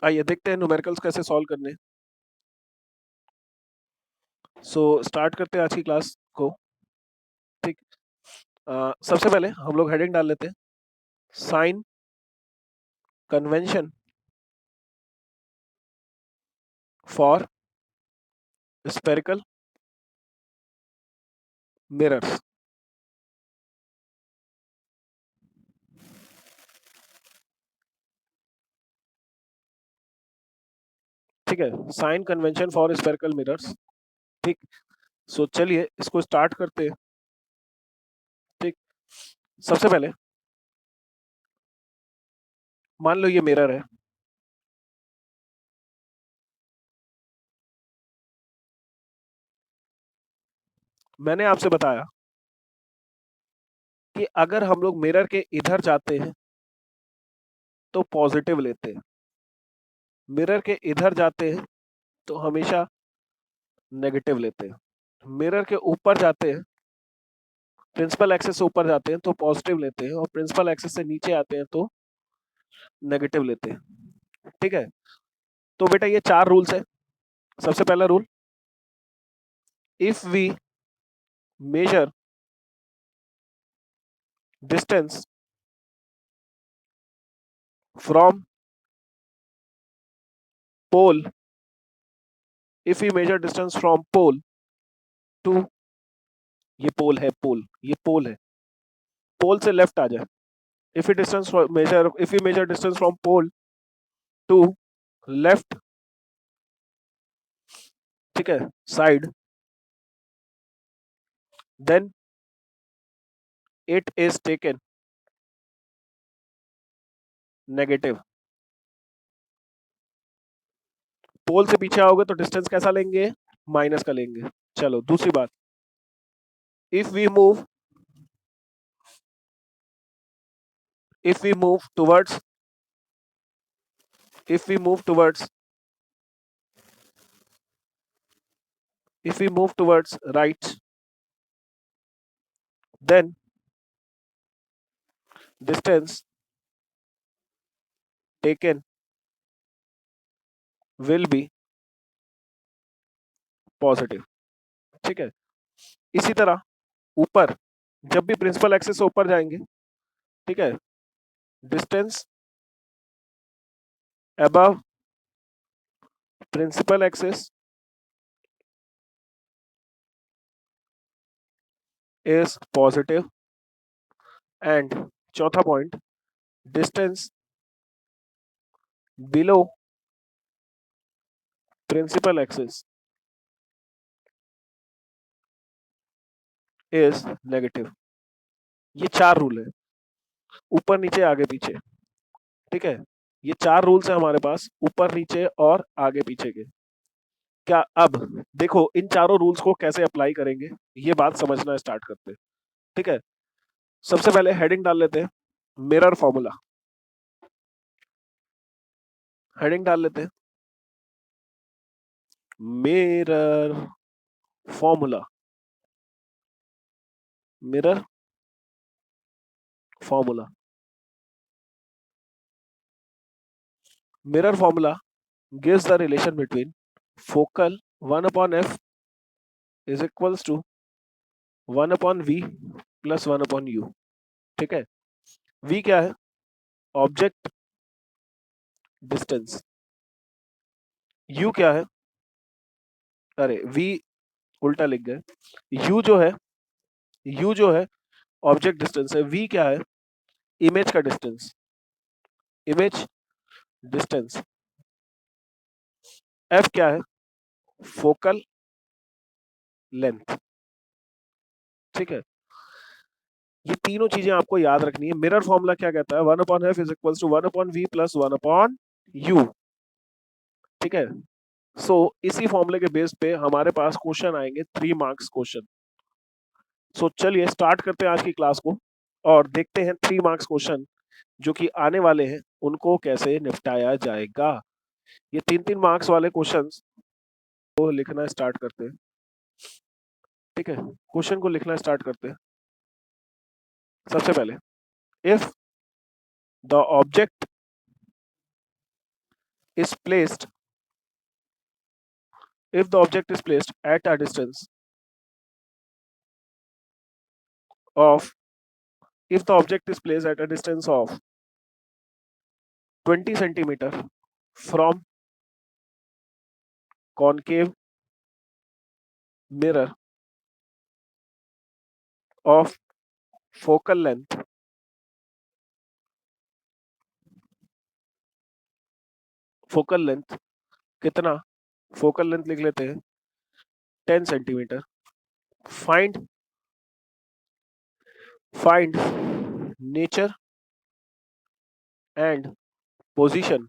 आइए देखते हैं न्यूमेरिकल्स कैसे सॉल्व करने। सो स्टार्ट करते हैं आज की क्लास को। ठीक। सबसे पहले हम लोग हेडिंग डाल लेते हैं, sign convention for spherical mirrors. ठीक है, sign convention for spherical mirrors. ठीक। सो चलिए इसको स्टार्ट करते हैं। ठीक। सबसे पहले मान लो ये मिरर है। मैंने आपसे बताया कि अगर हम लोग मिरर के इधर जाते हैं तो पॉजिटिव लेते हैं, मिरर के इधर जाते हैं तो हमेशा नेगेटिव लेते हैं। मिरर के ऊपर जाते हैं, प्रिंसिपल एक्सिस से ऊपर जाते हैं तो पॉजिटिव लेते हैं, और प्रिंसिपल एक्सिस से नीचे आते हैं तो नेगेटिव लेते हैं। ठीक है, तो बेटा ये चार रूल्स है। सबसे पहला rule, if we measure distance from pole, if we measure distance from pole to, ये पोल है, पोल, ये पोल है, पोल से लेफ्ट आ जाए। If you measure distance from pole to left, ठीक है, side, then it is taken negative. Pole से पीछे आओगे तो डिस्टेंस कैसा लेंगे, माइनस का लेंगे। चलो दूसरी बात, if we move if we move towards if we move towards if we move towards right, then distance taken will be positive। ठीक है, इसी तरह ऊपर जब भी प्रिंसिपल एक्सिस से ऊपर जाएंगे, ठीक है, distance above principal axis is positive, and चौथा point, distance below principal axis is negative. ये चार रूल है, ऊपर नीचे आगे पीछे। ठीक है, ये चार रूल्स है हमारे पास, ऊपर नीचे और आगे पीछे के। क्या अब देखो इन चारों रूल्स को कैसे अप्लाई करेंगे, ये बात समझना स्टार्ट करते हैं। ठीक है, सबसे पहले हेडिंग डाल लेते हैं, मिरर फॉर्मूला। हेडिंग डाल लेते हैं, mirror formula. Mirror formula, mirror formula gives the relation between focal 1 upon f is equals to 1 upon v plus 1 upon u। ठीक है, v क्या है, ऑब्जेक्ट डिस्टेंस, u क्या है, अरे v उल्टा लिख गए, u जो है, u जो है ऑब्जेक्ट डिस्टेंस है, v क्या है, इमेज का डिस्टेंस, इमेज डिस्टेंस, f क्या है, फोकल लेंथ। ठीक है, ये तीनों चीजें आपको याद रखनी है। मिरर फॉर्मूला क्या कहता है, 1 upon F is equals to 1 upon V plus 1 upon you. ठीक है, सो इसी फॉर्मूले के बेस पे हमारे पास क्वेश्चन आएंगे, 3 मार्क्स क्वेश्चन। सो चलिए स्टार्ट करते हैं आज की क्लास को और देखते हैं 3 मार्क्स क्वेश्चन जो कि आने वाले हैं उनको कैसे निपटाया जाएगा। ये 3-3 मार्क्स वाले क्वेश्चंस को लिखना स्टार्ट करते हैं। ठीक है, क्वेश्चन को लिखना स्टार्ट करते हैं। सबसे पहले, if the object is placed if the object is placed at a distance of if the object is placed at a distance of 20 centimeter from concave mirror of focal length कितना focal length लिख लेते हैं 10 centimetre find find nature and position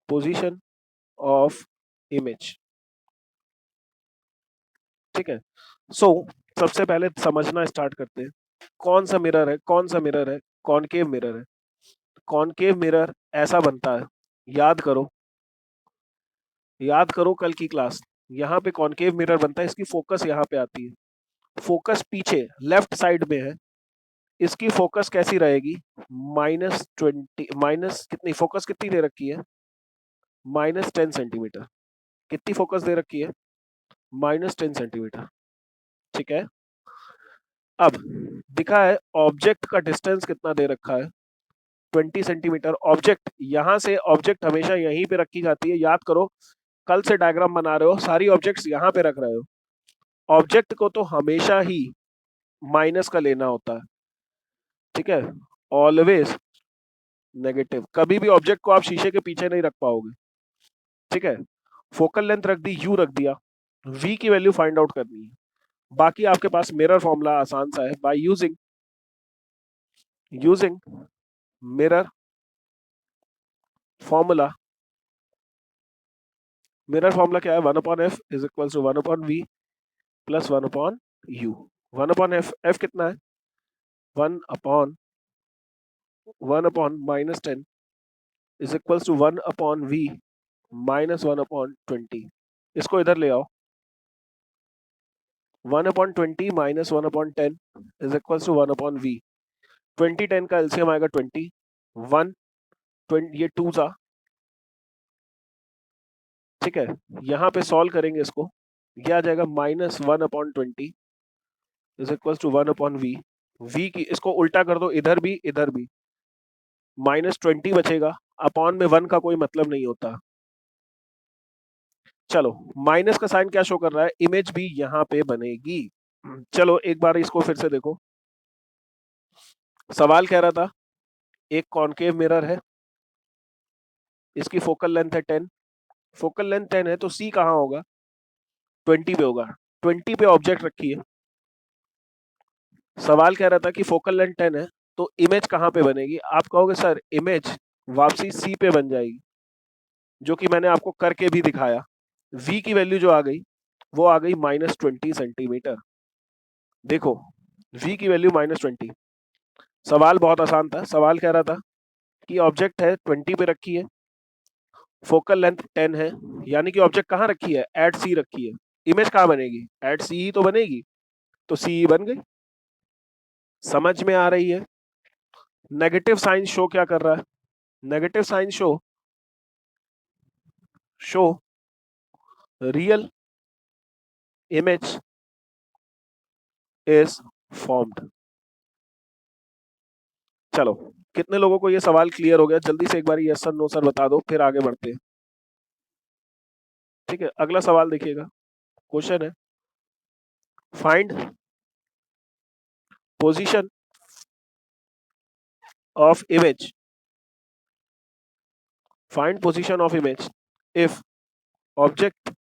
position of image. ठीक है। सो सबसे पहले समझना start करते हैं कौन सा मिरर है, कौन सा मिरर है, कॉनकेव मिरर है। कॉनकेव मिरर ऐसा बनता है, याद करो, याद करो कल की क्लास। यहाँ पे कॉनकेव मिरर बनता है, इसकी फोकस यहाँ पे आती है, फोकस पीछे लेफ्ट साइड में है। इसकी फोकस कैसी रहेगी, -20, माइनस कितनी फोकस कितनी दे रखी है, -10 सेंटीमीटर। कितनी फोकस दे रखी है, -10 सेंटीमीटर। ठीक है। अब दिखा है ऑब्जेक्ट का डिस्टेंस कितना दे रखा है, 20 सेंटीमीटर। ऑब्जेक्ट यहां से, ऑब्जेक्ट हमेशा यहीं पे रखी जाती है, याद करो कल से डायग्राम बना रहे हो, सारी ऑब्जेक्ट्स यहाँ पे रख रहे हो। ऑब्जेक्ट को तो हमेशा ही माइनस का लेना होता है। ठीक है, ऑलवेज नेगेटिव। कभी भी ऑब्जेक्ट को आप शीशे के पीछे नहीं रख पाओगे। ठीक है। फोकल लेंथ रख दी, यू रख दिया, वी की वैल्यू फाइंड आउट करनी है। बाकी आपके पास मिरर फॉर्मूला आसान सा है, by using using mirror formula. Mirror formula क्या है, 1/f is equal to 1/v plus 1/u। 1/f, f कितना है, 1/1 -10 इज इक्वल टू 1/v -1/20। इसको इधर ले आओ, 1/20 -1/10 इज इक्वल टू 1/v। 20 10 का एलसीएम आएगा 20, 1 20, ये 2 सा। ठीक है, यहाँ पे सॉल्व करेंगे इसको, ये आ जाएगा -1/20 is equal to 1/v। v की इसको उल्टा कर दो, इधर भी इधर भी, -20 बचेगा, अपॉन में 1 का कोई मतलब नहीं होता। चलो, माइनस का साइन क्या शो कर रहा है, इमेज भी यहाँ पे बनेगी। चलो एक बार इसको फिर से देखो। सवाल कह रहा था एक कॉनकेव मिरर है, इसकी फोकल लेंथ है 10, फोकल लेंथ 10 है तो सी कहाँ होगा, 20 पे होगा। 20 पे ऑब्जेक्ट रखी है। सवाल कह रहा था कि फोकल लेंथ 10 है तो इमेज कहाँ पे बनेगी। आप कहोगे सर इमेज वापसी सी पे बन जाएगी, जो कि मैंने आपको करके भी दिखाया। v की वैल्यू जो आ गई वो आ गई -20 सेंटीमीटर। देखो v की वैल्यू -20। सवाल बहुत आसान था, सवाल कह रहा था कि ऑब्जेक्ट है 20 पे रखी है, फोकल लेंथ 10 है, यानी कि ऑब्जेक्ट कहाँ रखी है, एट सी रखी है। इमेज कहाँ बनेगी, एट सी ही तो बनेगी, तो सी बन गई। समझ में आ रही है। नेगेटिव साइन शो क्या कर रहा है, negative sign show real image is formed. चलो, कितने लोगों को ये सवाल क्लियर हो गया, जल्दी से एक बार यस सर नो सर बता दो, फिर आगे बढ़ते हैं। ठीक है, अगला सवाल देखिएगा। क्वेश्चन है find position of image, find position of image if object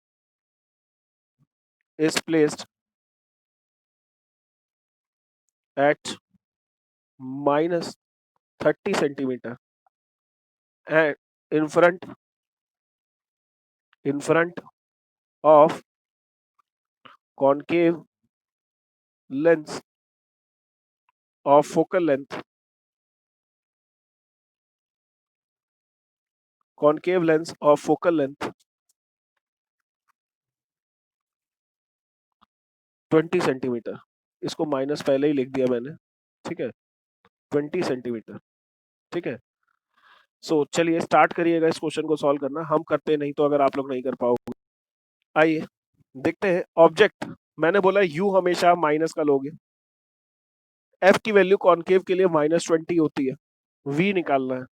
is placed at -30 centimeter and in front of concave lens of focal length, concave lens of focal length 20 centimetre. इसको माइनस पहले ही लिख दिया मैंने। ठीक है, 20 centimetre. ठीक है, सो चलिए स्टार्ट करिएगा इस क्वेश्चन को सॉल्व करना, हम करते नहीं तो अगर आप लोग नहीं कर पाओगे। आइए देखते हैं। ऑब्जेक्ट मैंने बोला यू हमेशा माइनस का लोगे, एफ की वैल्यू कॉनकेव के लिए -20 होती है, वी निकालना है।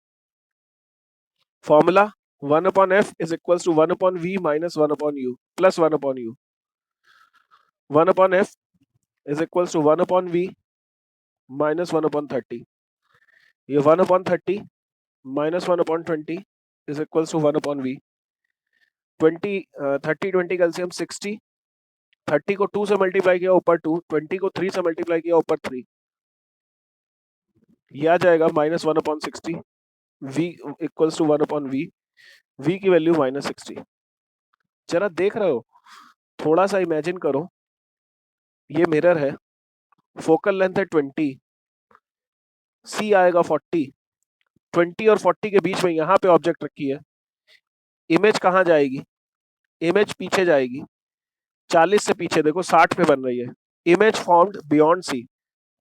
Formula 1/f is equals to 1/v minus 1/u plus 1/u। 1/f is equals to 1/v minus 1/30। ये 1/30 minus 1/20 is equals to 1/v। 30 कैल्सियम 60, 30 को 2 से मल्टीप्लाई किया ऊपर 2, 20 को 3 से मल्टीप्लाई किया ऊपर 3, ये आ जाएगा -1/60। v equals to 1/v, v की वैल्यू -60। जरा देख रहे हो, थोड़ा सा इमेजिन करो, ये मिरर है, फोकल लेंथ है 20, सी आएगा 40, 20 और 40 के बीच में यहाँ पे ऑब्जेक्ट रखी है, इमेज कहाँ जाएगी? इमेज पीछे जाएगी, 40 से पीछे देखो 60 पे बन रही है, इमेज फॉर्म्ड बियॉन्ड सी,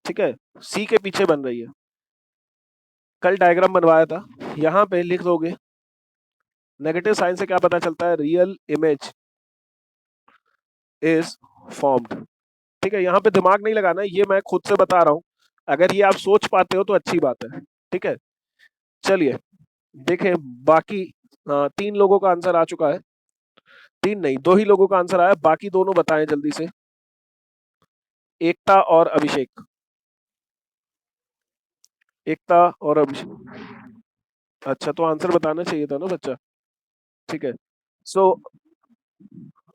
ठीक है, सी के पीछे बन रही है। कल डायग्राम बनवाया था, यहाँ पे लिख दोगे। नेगेटिव साइन से क्या पता चलता है? रियल इमेज इज फॉर्म्ड, ठीक है। यहाँ पे दिमाग नहीं लगाना, ये मैं खुद से बता रहा हूँ, अगर ये आप सोच पाते हो तो अच्छी बात है, ठीक है। चलिए देखें बाकी 3 लोगों का आंसर आ चुका है, 3 नहीं 2 ही लोगों का आंसर आया, बाकी दोनों बताएं जल्दी से। एकता और अभिषेक, एकता और अभिषेक। अच्छा तो आंसर बताना चाहिए था ना बच्चा, ठीक है। सो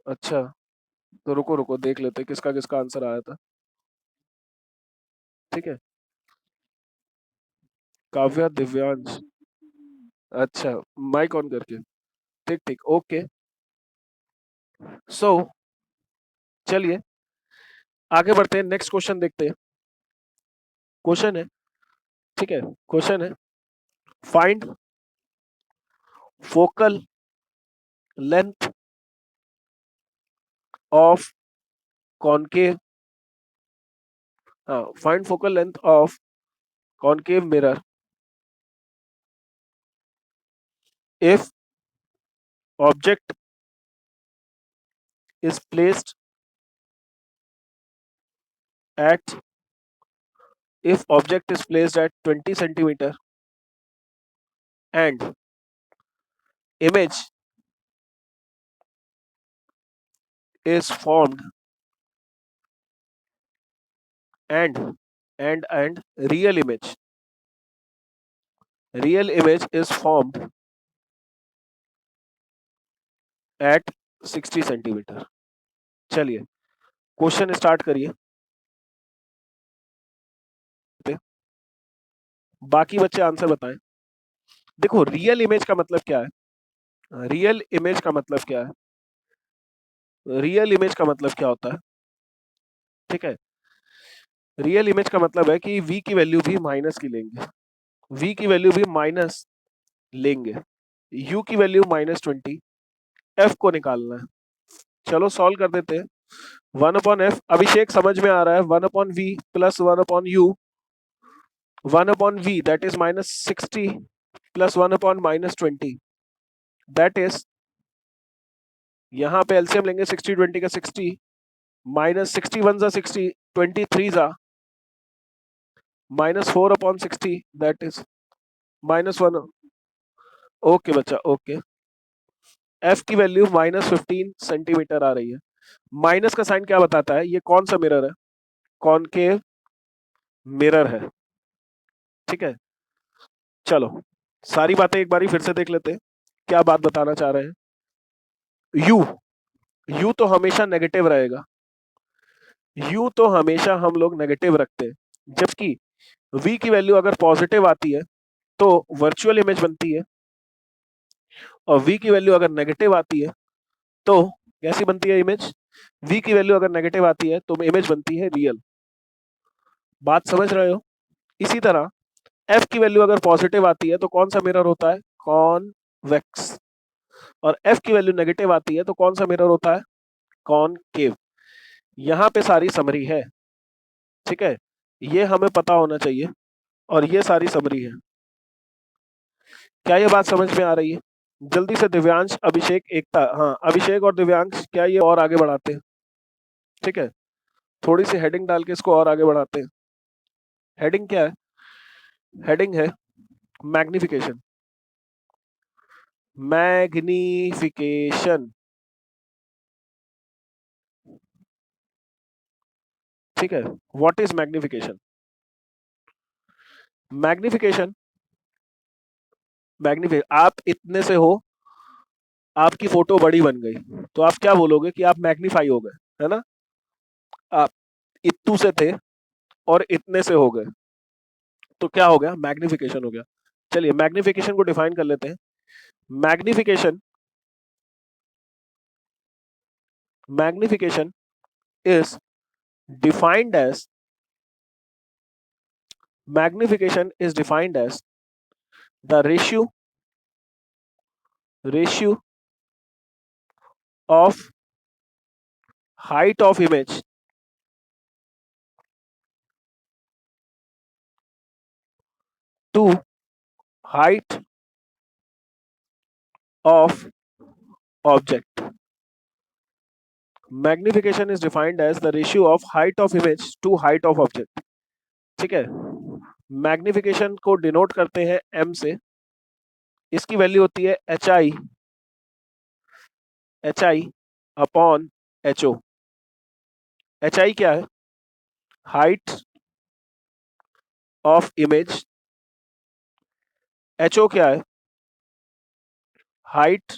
अच्छा, तो रुको रुको देख लेते हैं किसका किसका आंसर आया था, ठीक है। काव्या, दिव्यांश, अच्छा माइक ऑन करके, ठीक ठीक ओके। सो चलिए आगे बढ़ते हैं, नेक्स्ट क्वेश्चन देखते हैं। क्वेश्चन है, ठीक है, क्वेश्चन है find focal length of concave, find focal length of concave mirror if object is placed at if object is placed at 20 centimeter and image is formed and real image is formed at 60 centimeter। चलिए question start करिए, बाकी बच्चे answer बताएं। देखो real image का मतलब क्या है? रियल इमेज का मतलब क्या है? रियल इमेज का मतलब क्या होता है? ठीक है, रियल इमेज का मतलब है कि v की वैल्यू भी माइनस की लेंगे, v की वैल्यू भी माइनस लेंगे, u की वैल्यू -20, f को निकालना है। चलो सॉल्व कर देते हैं। 1/f, अभिषेक समझ में आ रहा है, 1/v plus 1/u, 1/v that is -60 plus 1/-20 that is, यहाँ पे एलसीएम लेंगे 60 20 का 60, -60 1 जा 60, 23 जा -4/60 दैट इज -1। ओके बच्चा ओके। एफ की वैल्यू -15 सेंटीमीटर आ रही है। माइनस का साइन क्या बताता है? ये कौन सा मिरर है? कॉनकेव मिरर है, ठीक है। चलो सारी बातें एक बारी फिर से देख लेते हैं, क्या बात बताना चाह रहे हैं। यू तो हमेशा नेगेटिव रहेगा, यू तो हमेशा हम लोग नेगेटिव रखते हैं, जबकि v की वैल्यू अगर पॉजिटिव आती है तो वर्चुअल इमेज बनती है, और v की वैल्यू अगर नेगेटिव आती है तो कैसी बनती है इमेज? v की वैल्यू अगर नेगेटिव आती है तो इमेज बनती है रियल। बात समझ रहे हो? इसी तरह f की वैल्यू अगर पॉजिटिव आती है तो कौन सा मिरर होता है? कॉन्वेक्स। और f की वैल्यू नेगेटिव आती है तो कौन सा मिरर होता है? कॉनकेव। यहाँ पे सारी समरी है, ठीक है, ये हमें पता होना चाहिए, और ये सारी समरी है। क्या ये बात समझ में आ रही है? जल्दी से दिव्यांश, अभिषेक, एकता, हाँ अभिषेक और दिव्यांश, क्या ये और आगे बढ़ाते हैं? ठीक है, थोड़ी सी हेडिंग डाल के इसको और आगे बढ़ाते हैं। हेडिंग क्या है? हेडिंग है मैग्निफिकेशन। मैग्निफिकेशन, ठीक है। What is magnification? मैग्निफिकेशन, आप इतने से हो, आपकी फोटो बड़ी बन गई, तो आप क्या बोलोगे कि आप मैग्नीफाई हो गए, है ना? आप इतू से थे और इतने से हो गए, तो क्या हो गया? मैग्निफिकेशन हो गया। चलिए मैग्निफिकेशन को डिफाइन कर लेते हैं। Magnification, magnification is defined as, magnification is defined as the ratio of height of image to height of object. Magnification is defined as the ratio of height of image to height of object. ठीक है, magnification को denote करते हैं m से। इसकी value होती है hi upon ho। hi क्या है? Height of image. ho क्या है? Height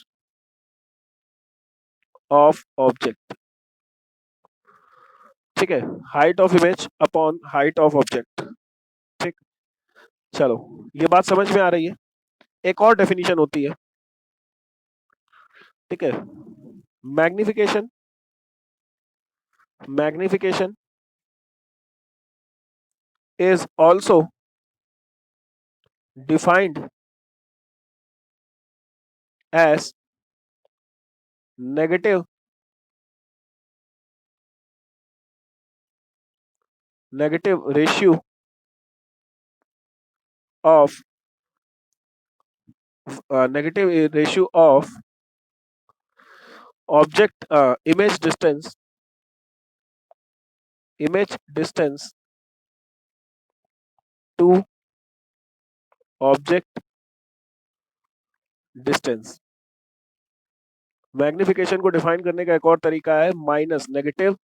of object. ठीक है, height of image upon height of object. ठीक, चलो ये बात समझ में आ रही है। एक और डेफिनेशन होती है, ठीक है। Magnification, magnification is also defined as negative, negative ratio of, negative ratio of object, image distance, image distance to object distance. Magnification को डिफाइन करने का एक और तरीका है minus negative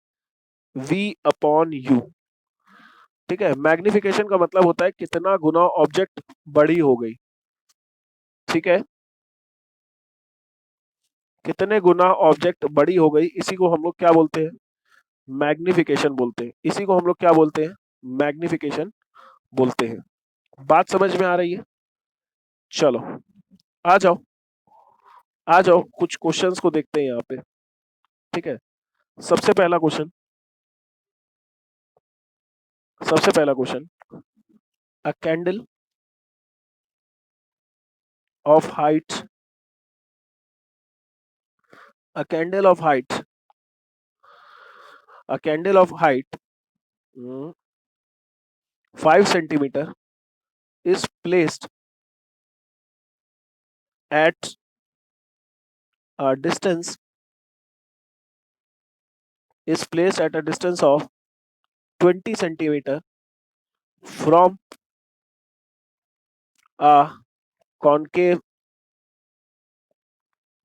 v upon you. ठीक है, मैग्निफिकेशन का मतलब होता है कितना गुना ऑब्जेक्ट बड़ी हो गई। ठीक है, कितने गुना ऑब्जेक्ट बड़ी हो गई, इसी को हम लोग क्या बोलते हैं? मैग्निफिकेशन बोलते हैं। इसी को हम लोग क्या बोलते हैं? मैग्निफिकेशन बोलते हैं। बात समझ में आ रही है? चलो आ जाओ, आ जाओ कुछ क्वेश्चंस को देखते हैं यहाँ पे। ठीक है, सबसे पहला क्वेश्चन, सबसे पहला question, a candle of height, a candle of height, a candle of height 5 centimeter is placed at a distance, is placed at a distance of 20 centimeter from a concave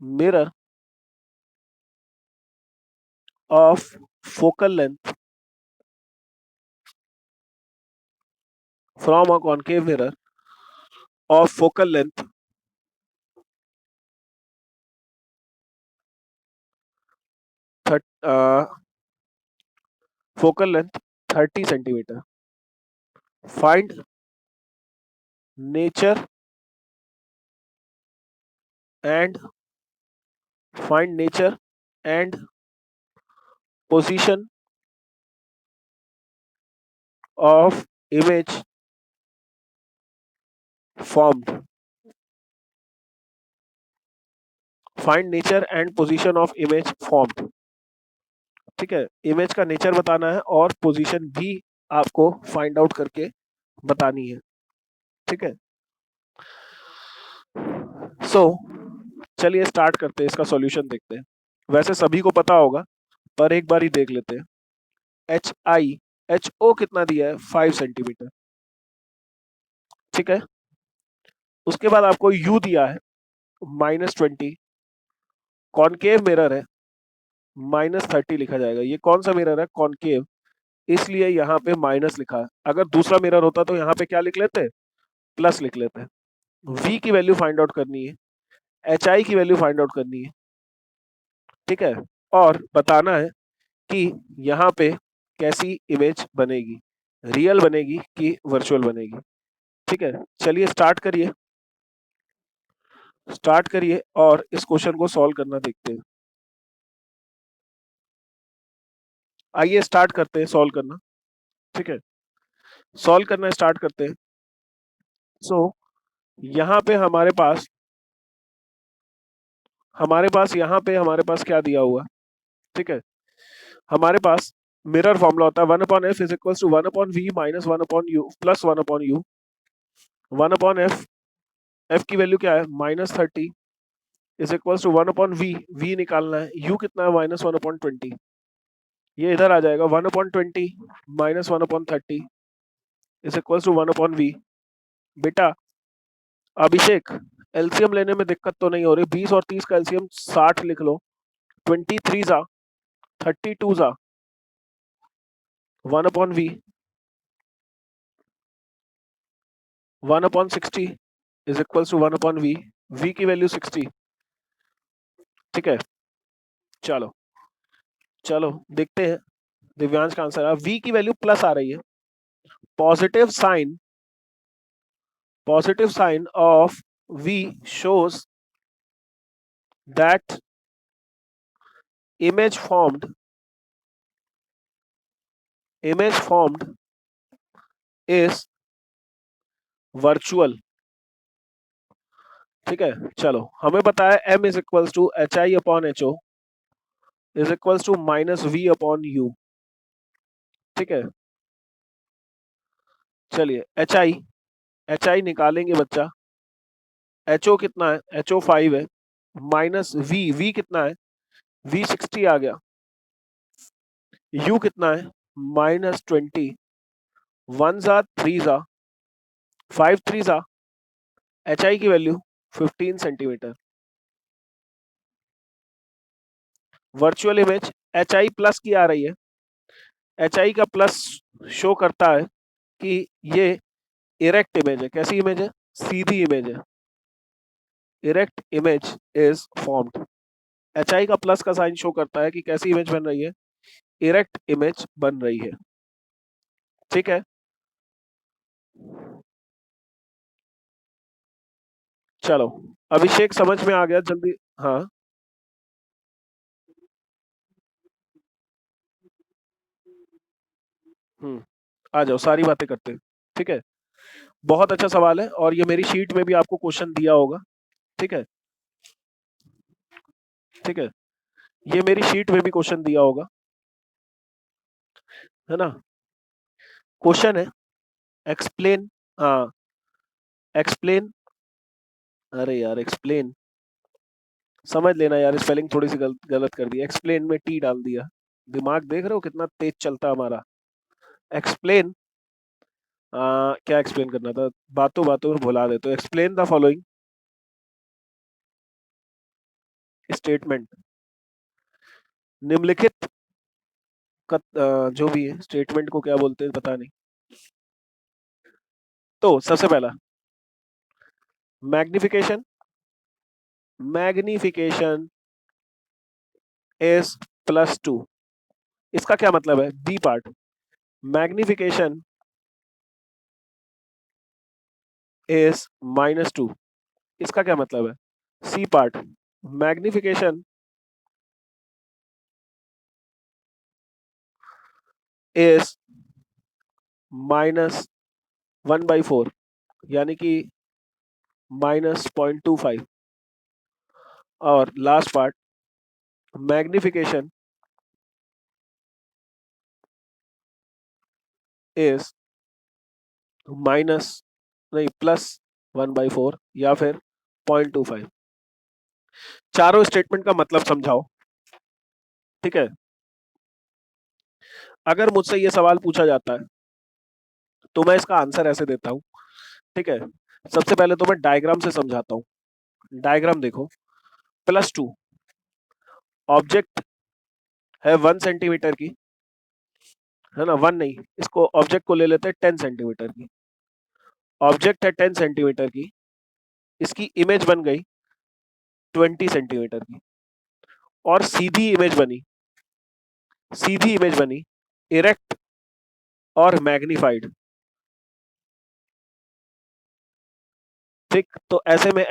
mirror of focal length, from a concave mirror of focal length uh, focal length 30 centimeter. Find nature and find nature and position of image formed. Find nature and position of image formed. ठीक है, image का nature बताना है और position भी आपको find out करके बतानी है। ठीक है, सो चलिए स्टार्ट करते हैं, इसका सॉल्यूशन देखते हैं। वैसे सभी को पता होगा पर एक बार ही देख लेते हैं। एच आई एच ओ कितना दिया है? 5 सेंटीमीटर। ठीक है, उसके बाद आपको यू दिया है -20। कॉनकेव मिरर है, -30 लिखा जाएगा। ये कौन सा मिरर है? कॉनकेव, इसलिए यहाँ पे माइनस लिखा है। अगर दूसरा मिरर होता तो यहाँ पे क्या लिख लेते? प्लस लिख लेते। v की वैल्यू फाइंड आउट करनी है, एच आई की वैल्यू फाइंड आउट करनी है। ठीक है, और बताना है कि यहाँ पे कैसी इमेज बनेगी, रियल बनेगी कि वर्चुअल बनेगी। ठीक है, चलिए स्टार्ट करिए और इस क्वेश्चन को सॉल्व करना देखते हैं। आइए स्टार्ट करते हैं सॉल्व करना। ठीक है, सॉल्व करना स्टार्ट करते हैं। सो यहाँ पे हमारे पास क्या दिया हुआ? ठीक है, हमारे पास मिरर फॉर्मूला होता है 1/f is equal to 1/v minus 1/u plus 1/u। 1/f, f की वैल्यू क्या है? -30 is equal to 1/v, v निकालना है, u कितना है? -1/20। ये इधर आ जाएगा 1/20 minus 1/30 is equal to 1/v। बेटा अभिषेक, एलसीएम लेने में दिक्कत तो नहीं हो रही? 20 और 30 का एलसीएम 60 लिख लो। 23 जा 32 जा 1/v 1/60 is equal to 1/v। v की वैल्यू 60। ठीक है, चलो चलो देखते हैं दिव्यांश का आंसर। v की वैल्यू प्लस आ रही है। Positive sign of v shows that image formed is virtual। ठीक है, चलो हमें पता है m is equals to H I upon H O is equals to -v/u। ठीक है, चलिए एच आई निकालेंगे बच्चा। एच ओ कितना है? एच ओ 5 है, माइनस वी कितना है? v 60 आ गया। u कितना है? -20। 1 जा 3 जा 5 3 जा, एच आई की value 15 centimetre. Virtual image H I plus की आ रही है। एच आई का प्लस शो करता है कि ये इरेक्ट इमेज है। कैसी इमेज है? सीधी इमेज है। Erect image is formed. H I का प्लस का साइन शो करता है कि कैसी इमेज बन रही है? इरेक्ट इमेज बन रही है। ठीक है, चलो अभिषेक समझ में आ गया? जल्दी। हाँ, आ जाओ, सारी बातें करते हैं। ठीक है, बहुत अच्छा सवाल है और ये मेरी शीट में भी आपको क्वेश्चन दिया होगा। ठीक है, ठीक है, ये मेरी शीट में भी क्वेश्चन दिया होगा, है ना? क्वेश्चन है एक्सप्लेन। हाँ, एक्सप्लेन। अरे यार एक्सप्लेन समझ लेना यार, स्पेलिंग थोड़ी सी गलत कर दी। एक्सप्लेन में टी डाल दिया। दिमाग देख रहे हो कितना तेज चलता है हमारा? एक्सप्लेन, क्या एक्सप्लेन करना था? बातों बातों में भुला देते हो। Explain the following statement. निम्नलिखित जो भी है स्टेटमेंट को क्या बोलते हैं पता नहीं। तो सबसे पहला मैग्निफिकेशन। Magnification is +2। इसका क्या मतलब है? B part, magnification is -2। इसका क्या मतलब है? सी पार्ट, मैग्निफिकेशन इज -1/4, यानी कि -0.25। और last part, magnification is minus नहीं +1/4 या फिर 0.25। चारों स्टेटमेंट का मतलब समझाओ। ठीक है, अगर मुझसे ये सवाल पूछा जाता है तो मैं इसका आंसर ऐसे देता हूँ। ठीक है, सबसे पहले तो मैं डायग्राम से समझाता हूँ। डायग्राम देखो, +2 ऑब्जेक्ट है 1 सेंटीमीटर की, है ना, 1 नहीं, इसको ऑब्जेक्ट को ले लेते हैं 10 सेंटीमीटर की। ऑब्जेक्ट है 10 सेंटीमीटर की, इसकी इमेज बन गई 20 सेंटीमीटर की, और सीधी इमेज बनी इरेक्ट और मैग्नीफाइड। ठीक, तो ऐसे में